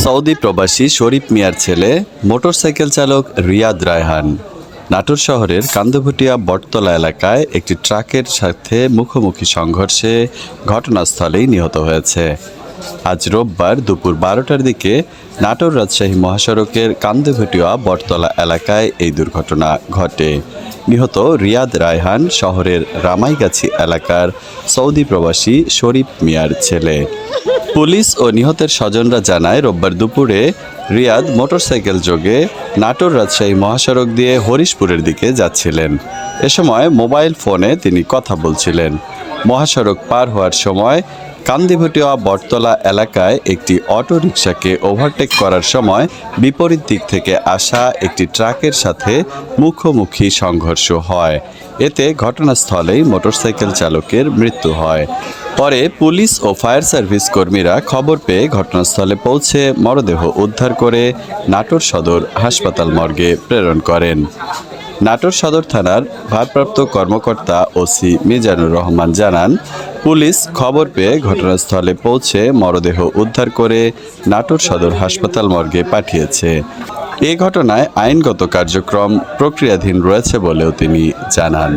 Saudi প্রবাসী শরীফ মিয়ার ছেলে মোটরসাইকেল চালক রিয়াদ রায়হান নাটোর শহরের কান্দভুটিয়া বটতলা এলাকায় একটি ট্রাকের সাথে মুখোমুখি সংঘর্ষে ঘটনাস্থলেই নিহত হয়েছে। আজ রোববার দুপুর 12টার দিকে নাটোর রাজশাহী মহাসড়কের কান্দভুটিয়া বটতলা এলাকায় এই দুর্ঘটনা ঘটে। নিহত রিয়াদ রায়হান শহরের রামাইগাছি এলাকার সৌদি প্রবাসী শরীফ মিয়ার ছেলে। পুলিশ ও নিহতের স্বজনরা জানায়, রোববার দুপুরে রিয়াদ মোটরসাইকেল যোগে নাটোর রাজশাহী মহাসড়ক দিয়ে হরিশপুরের দিকে যাচ্ছিলেন। এ সময় মোবাইল ফোনে তিনি কথা বলছিলেন। মহাসড়ক পার হওয়ার সময় কান্দিভুটিয়া বটতলা এলাকায় একটি অটোরিকশাকে ওভারটেক করার সময় বিপরীত দিক থেকে আসা একটি ট্রাকের সাথে মুখোমুখি সংঘর্ষ হয়। এতে ঘটনাস্থলেই মোটরসাইকেল চালকের মৃত্যু হয়। পরে পুলিশ ও ফায়ার সার্ভিস কর্মীরা খবর পেয়ে ঘটনাস্থলে পৌঁছে মরদেহ উদ্ধার করে নাটোর সদর হাসপাতাল মর্গে প্রেরণ করেন। নাটোর সদর থানার ভারপ্রাপ্ত কর্মকর্তা ওসি মিজানুর রহমান জানান, পুলিশ খবর পেয়ে ঘটনাস্থলে পৌঁছে মরদেহ উদ্ধার করে নাটোর সদর হাসপাতাল মর্গে পাঠিয়েছে। এ ঘটনায় আইনগত কার্যক্রম প্রক্রিয়াধীন রয়েছে বলেও তিনি জানান।